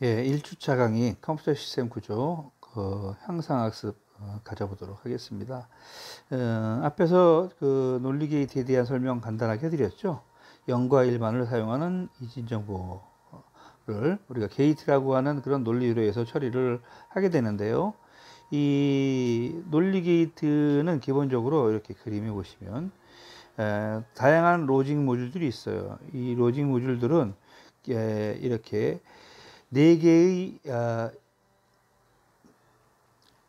예, 1주차 강의 컴퓨터 시스템 구조 형상학습 가져보도록 하겠습니다. 앞에서 그 논리 게이트에 대한 설명 간단하게 해드렸죠. 0과 1만을 사용하는 이진정보를 우리가 게이트라고 하는 그런 논리 유래에서 처리를 하게 되는데요. 이 논리 게이트는 기본적으로 이렇게 그림에 보시면 다양한 로직 모듈들이 있어요. 이 로직 모듈들은 이렇게 4개의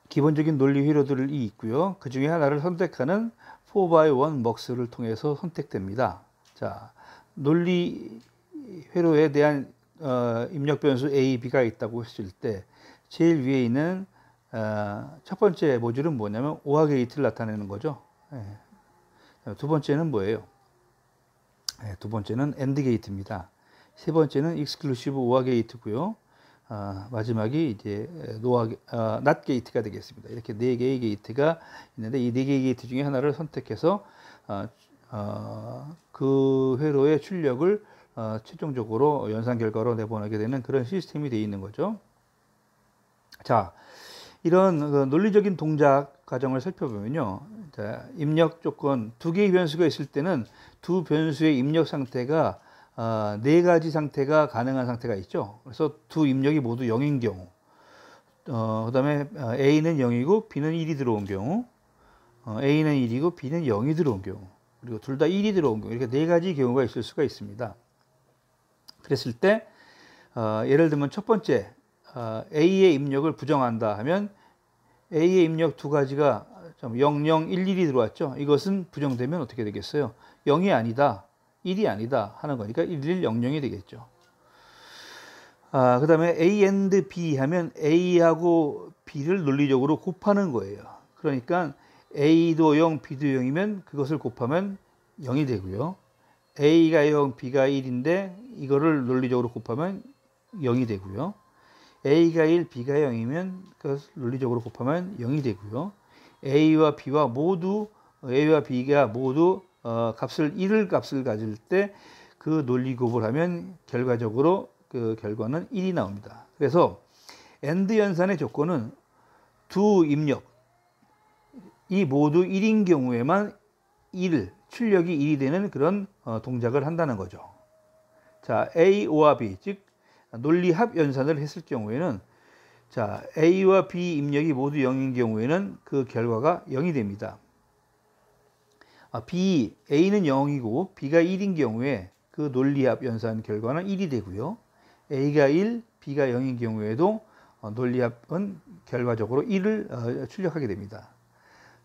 기본적인 논리 회로들이 있고요. 그 중에 하나를 선택하는 4x1 먹스를 통해서 선택됩니다. 자, 논리 회로에 대한 입력 변수 A, B가 있다고 했을 때 제일 위에 있는 첫 번째 모듈은 뭐냐면 오화 게이트를 나타내는 거죠. 두 번째는 뭐예요? 두 번째는 AND 게이트입니다. 세 번째는 익스클루시브 오화 게이트고요. 마지막이 이제 낫 게이트가 되겠습니다. 이렇게 4개의 게이트가 있는데 이 4개의 게이트 중에 하나를 선택해서 그 회로의 출력을 최종적으로 연산 결과로 내보내게 되는 그런 시스템이 되어 있는 거죠. 자, 이런 논리적인 동작 과정을 살펴보면요. 자, 입력 조건 2개의 변수가 있을 때는 두 변수의 입력 상태가 4가지 상태가 가능한 상태가 있죠. 그래서 두 입력이 모두 0인 경우, 그 다음에 A는 0이고 B는 1이 들어온 경우, A는 1이고 B는 0이 들어온 경우, 그리고 둘 다 1이 들어온 경우, 이렇게 4가지 경우가 있을 수가 있습니다. 그랬을 때 예를 들면 첫 번째 A의 입력을 부정한다 하면 A의 입력 2가지가 0, 0, 1, 1이 들어왔죠. 이것은 부정되면 어떻게 되겠어요? 0이 아니다, 1이 아니다 하는 거니까 1, 1, 0, 0이 되겠죠. 그 다음에 A and B 하면 A하고 B를 논리적으로 곱하는 거예요. 그러니까 A도 0, B도 0이면 그것을 곱하면 0이 되고요. A가 0, B가 1인데 이거를 논리적으로 곱하면 0이 되고요. A가 1, B가 0이면 그것을 논리적으로 곱하면 0이 되고요. A와 B가 모두 값을 1을 값을 가질 때 그 논리 곱을 하면 결과적으로 그 결과는 1이 나옵니다. 그래서 AND 연산의 조건은 두 입력 이 모두 1인 경우에만 출력이 1이 되는 그런 동작을 한다는 거죠. 자, A와 B, 즉 논리 합 연산을 했을 경우에는 자, A와 B 입력이 모두 0인 경우에는 그 결과가 0이 됩니다. A는 0이고 B가 1인 경우에 그 논리합 연산 결과는 1이 되고요. A가 1, B가 0인 경우에도 논리합은 결과적으로 1을 출력하게 됩니다.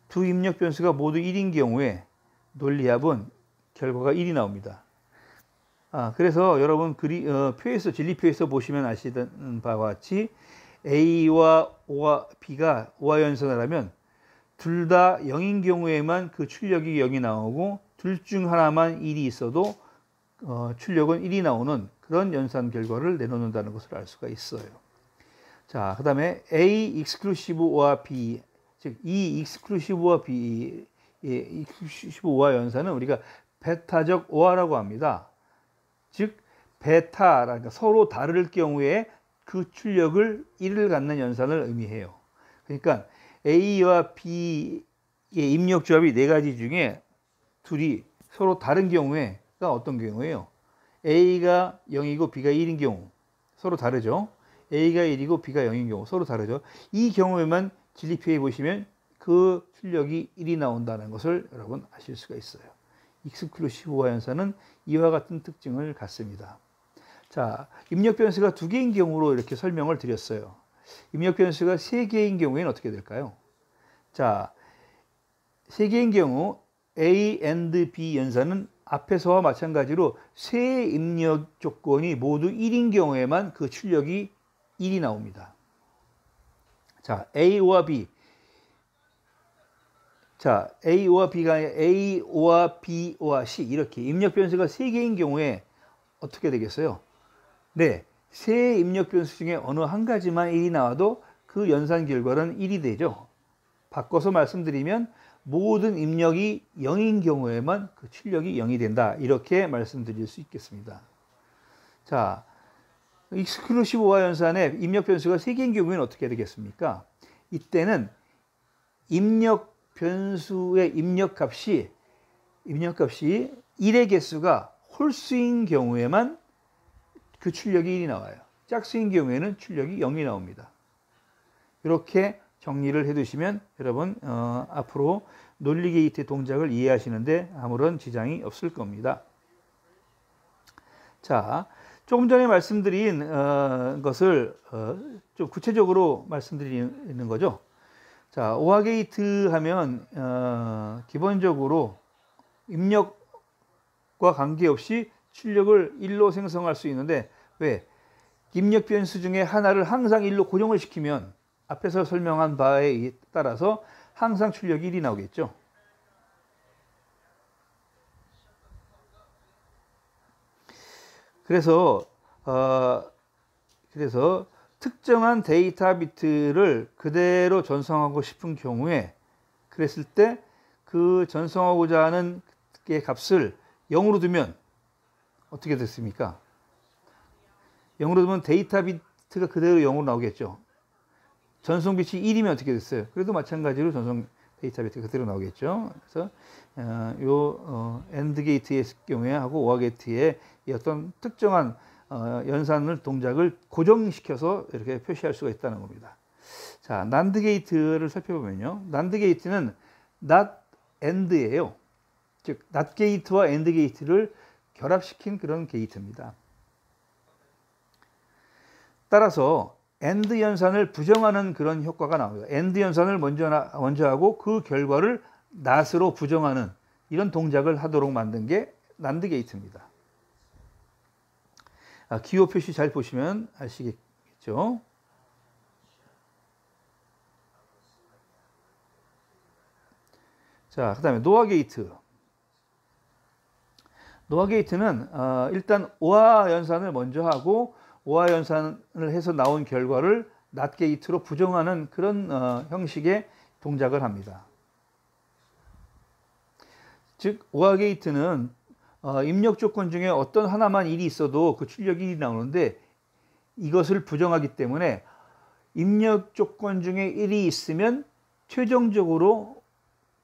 두 입력 변수가 모두 1인 경우에 논리합은 결과가 1이 나옵니다. 그래서 여러분 진리표에서 보시면 아시는 바와 같이 A와 B가 오화 연산을 하면 둘 다 0인 경우에만 그 출력이 0이 나오고 둘 중 하나만 1이 있어도 출력은 1이 나오는 그런 연산 결과를 내놓는다는 것을 알 수가 있어요. 자, 그 다음에 A 익스클루시브와 B, 즉 이 익스클루시브와 B, 익스클루시브 오화 연산은 우리가 베타적 오화라고 합니다. 즉 베타라니까 서로 다를 경우에 그 출력을 1을 갖는 연산을 의미해요. 그러니까 A와 B의 입력 조합이 4가지 중에 둘이 서로 다른 경우에가 어떤 경우예요? A가 0이고 B가 1인 경우 서로 다르죠. A가 1이고 B가 0인 경우 서로 다르죠. 이 경우에만 진리표에 보시면 그 출력이 1이 나온다는 것을 여러분 아실 수가 있어요. 익스클루시브 오화 연산은 이와 같은 특징을 갖습니다. 자, 입력 변수가 2개인 경우로 이렇게 설명을 드렸어요. 입력 변수가 3개인 경우에는 어떻게 될까요? 자, 3개인 경우 A and B 연산은 앞에서와 마찬가지로 세 입력 조건이 모두 1인 경우에만 그 출력이 1이 나옵니다. 자, A와 B. 자, A와 B가 아니라 A와 B와 C 이렇게 입력 변수가 3개인 경우에 어떻게 되겠어요? 네, 세 입력 변수 중에 어느 한 가지만 1이 나와도 그 연산 결과는 1이 되죠. 바꿔서 말씀드리면 모든 입력이 0인 경우에만 그 출력이 0이 된다. 이렇게 말씀드릴 수 있겠습니다. 자, 익스클루시브 오화 연산의 입력 변수가 3개인 경우에는 어떻게 되겠습니까? 이때는 입력 변수의 입력값이 1의 개수가 홀수인 경우에만 그 출력이 1이 나와요. 짝수인 경우에는 출력이 0이 나옵니다. 이렇게 정리를 해두시면 여러분 앞으로 논리 게이트 동작을 이해하시는데 아무런 지장이 없을 겁니다. 자, 조금 전에 말씀드린 것을 좀 구체적으로 말씀드리는 거죠. 자, 오화 게이트 하면 기본적으로 입력과 관계없이 출력을 1로 생성할 수 있는데, 왜? 입력 변수 중에 하나를 항상 1로 고정을 시키면 앞에서 설명한 바에 따라서 항상 출력이 1이 나오겠죠. 그래서 특정한 데이터 비트를 그대로 전송하고 싶은 경우에, 그랬을 때 그 전송하고자 하는 게 값을 0으로 두면 어떻게 됐습니까? 0으로 두면 데이터 비트가 그대로 0으로 나오겠죠. 전송 비트 1이면 어떻게 됐어요? 그래도 마찬가지로 전송 데이터 비트가 그대로 나오겠죠. 그래서 AND 게이트의 경우에 하고 OR 게이트의 어떤 특정한 연산을 동작을 고정시켜서 이렇게 표시할 수가 있다는 겁니다. 자, NAND 게이트를 살펴보면요. NAND 게이트는 NOT AND예요. 즉, NOT 게이트와 AND 게이트를 결합시킨 그런 게이트입니다. 따라서 AND 연산을 부정하는 그런 효과가 나옵니다. AND 연산을 먼저 하고 그 결과를 NOT으로 부정하는 이런 동작을 하도록 만든 게 NAND 게이트입니다. 기호 표시 잘 보시면 아시겠죠? 자, 그 다음에 노아 게이트. 노아 게이트는 일단 오화 연산을 먼저 하고 오화 연산을 해서 나온 결과를 NOT 게이트로 부정하는 그런 형식의 동작을 합니다. 즉, 오화 게이트는 입력 조건 중에 어떤 하나만 1이 있어도 그 출력이 1이 나오는데, 이것을 부정하기 때문에 입력 조건 중에 1이 있으면 최종적으로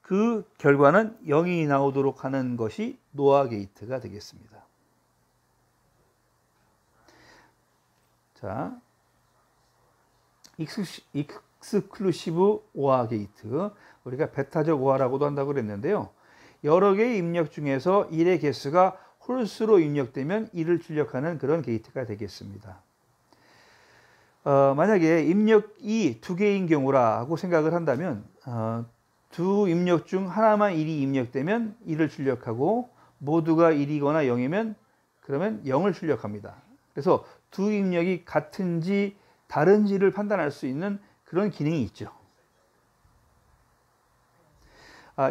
그 결과는 0이 나오도록 하는 것이 노아 게이트가 되겠습니다. 자, 익스클루시브 오화 게이트, 우리가 베타적 오화라고도 한다고 그랬는데요. 여러 개의 입력 중에서 1의 개수가 홀수로 입력되면 1을 출력하는 그런 게이트가 되겠습니다. 만약에 입력이 2개인 경우라고 생각을 한다면 두 입력 중 하나만 1이 입력되면 1을 출력하고, 모두가 1이거나 0이면 그러면 0을 출력합니다. 그래서 두 입력이 같은지 다른지를 판단할 수 있는 그런 기능이 있죠.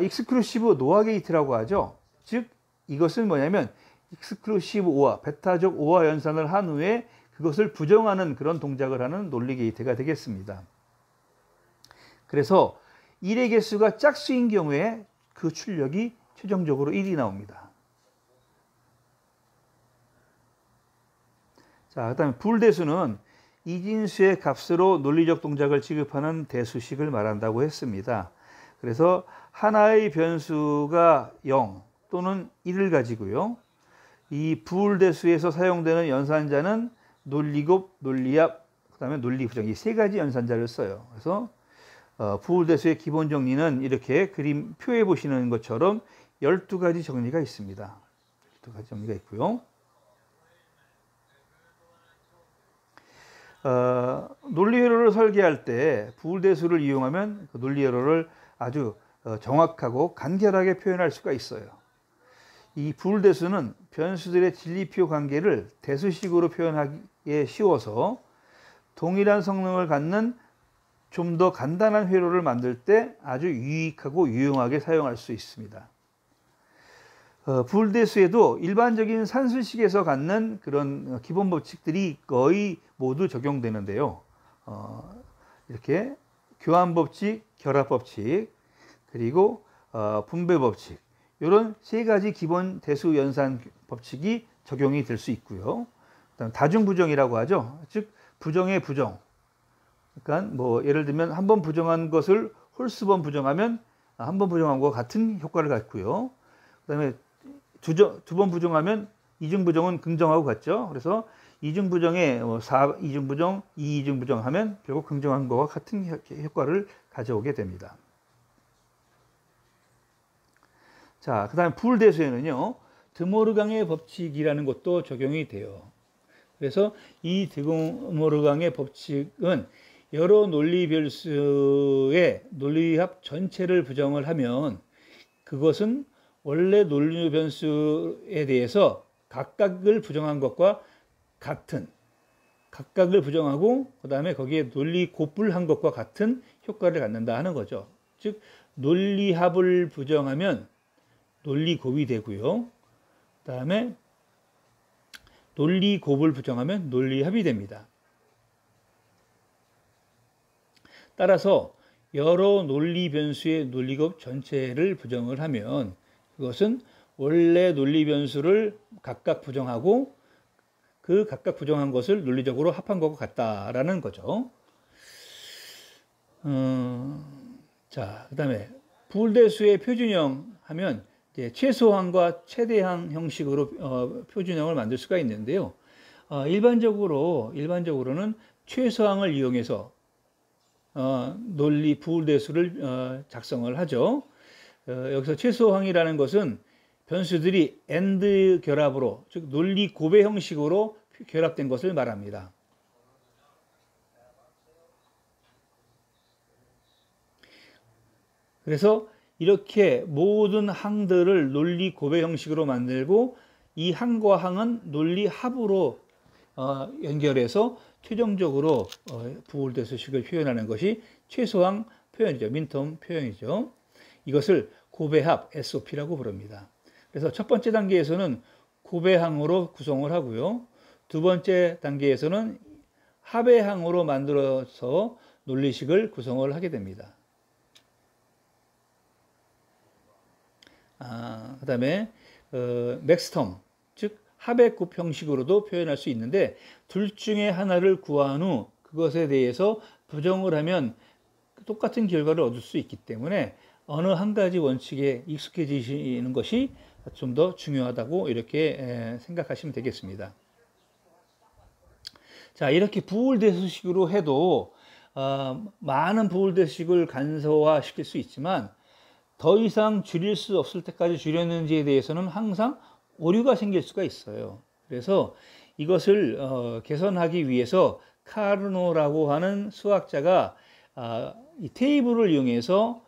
익스클루시브 노아 게이트라고 하죠. 즉, 이것은 뭐냐면 익스클루시브 오화, 베타적 오화 연산을 한 후에 그것을 부정하는 그런 동작을 하는 논리 게이트가 되겠습니다. 그래서 1의 개수가 짝수인 경우에 그 출력이 최종적으로 1이 나옵니다. 자, 그 다음에 불대수는 이진수의 값으로 논리적 동작을 취급하는 대수식을 말한다고 했습니다. 그래서 하나의 변수가 0 또는 1을 가지고요. 이 부울대수에서 사용되는 연산자는 논리곱, 논리합, 그 다음에 논리부정, 이 세 가지 연산자를 써요. 그래서 부울대수의 기본 정리는 이렇게 그림 표에 보시는 것처럼 12가지 정리가 있습니다. 12가지 정리가 있고요. 논리회로를 설계할 때 부울대수를 이용하면 그 논리회로를 아주 정확하고 간결하게 표현할 수가 있어요. 이 부울대수는 변수들의 진리표 관계를 대수식으로 표현하기에 쉬워서 동일한 성능을 갖는 좀 더 간단한 회로를 만들 때 아주 유익하고 유용하게 사용할 수 있습니다. 부울대수에도 일반적인 산술식에서 갖는 그런 기본 법칙들이 거의 모두 적용되는데요. 이렇게 교환법칙, 결합법칙, 그리고 분배법칙, 이런 세 가지 기본 대수 연산 법칙이 적용이 될 수 있고요. 그다음 다중부정이라고 하죠. 즉 부정의 부정. 그러니까 뭐 예를 들면 한 번 부정한 것을 홀수 번 부정하면 한 번 부정한 것과 같은 효과를 갖고요. 그다음에 두 번 부정하면 이중 부정은 긍정하고 같죠. 그래서 이중 부정에 4이중 부정, 2이중 부정하면 결국 긍정한 것과 같은 효과를 가져오게 됩니다. 자, 그다음 부울대수에는요. 드모르강의 법칙이라는 것도 적용이 돼요. 그래서 이 드모르강의 법칙은 여러 논리 변수의 논리합 전체를 부정을 하면 그것은 원래 논리 변수에 대해서 각각을 부정한 것과 같은, 각각을 부정하고 그 다음에 거기에 논리 곱을 한 것과 같은 효과를 갖는다 하는 거죠. 즉 논리합을 부정하면 논리 곱이 되고요. 그 다음에 논리 곱을 부정하면 논리합이 됩니다. 따라서 여러 논리 변수의 논리곱 전체를 부정을 하면 그것은 원래 논리 변수를 각각 부정하고 그 각각 부정한 것을 논리적으로 합한 것과 같다라는 거죠. 자, 그 다음에 부울대수의 표준형 하면 이제 최소항과 최대항 형식으로 표준형을 만들 수가 있는데요. 일반적으로는 최소항을 이용해서 논리 부울대수를 작성을 하죠. 여기서 최소항이라는 것은 변수들이 AND 결합으로, 즉 논리 곱의 형식으로 결합된 것을 말합니다. 그래서 이렇게 모든 항들을 논리 곱의 형식으로 만들고 이 항과 항은 논리 합으로 연결해서 최종적으로 부울대수식을 표현하는 것이 최소항 표현이죠. 민텀 표현이죠. 이것을 곱의 합, SOP라고 부릅니다. 그래서 첫 번째 단계에서는 곱의 항으로 구성을 하고요. 두 번째 단계에서는 합의 항으로 만들어서 논리식을 구성을 하게 됩니다. 그 다음에 맥스텀, 즉 합의 곱 형식으로도 표현할 수 있는데 둘 중에 하나를 구한 후 그것에 대해서 부정을 하면 똑같은 결과를 얻을 수 있기 때문에 어느 한 가지 원칙에 익숙해지시는 것이 좀 더 중요하다고 이렇게 생각하시면 되겠습니다. 자, 이렇게 부울대수식으로 해도 많은 부울대수식을 간소화시킬 수 있지만 더 이상 줄일 수 없을 때까지 줄였는지에 대해서는 항상 오류가 생길 수가 있어요. 그래서 이것을 개선하기 위해서 카르노라고 하는 수학자가 이 테이블을 이용해서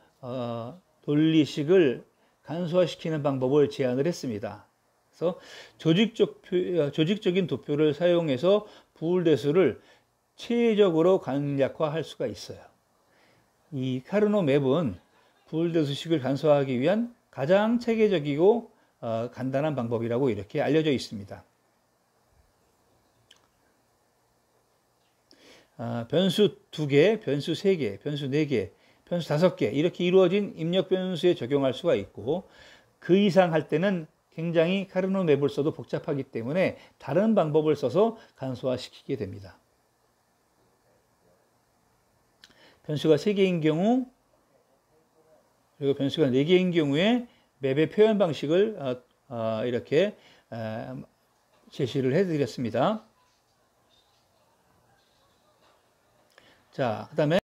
논리식을 간소화시키는 방법을 제안을 했습니다. 그래서 조직적인 도표를 사용해서 부울대수를 체계적으로 간략화할 수가 있어요. 이 카르노 맵은 부울대수식을 간소화하기 위한 가장 체계적이고 간단한 방법이라고 이렇게 알려져 있습니다. 변수 2개, 변수 3개, 변수 4개, 변수 5개 이렇게 이루어진 입력 변수에 적용할 수가 있고 그 이상 할 때는 굉장히 카르노 맵을 써도 복잡하기 때문에 다른 방법을 써서 간소화시키게 됩니다. 변수가 3개인 경우 그리고 변수가 4개인 경우에 맵의 표현 방식을 이렇게 제시를 해드렸습니다. 자, 그 다음에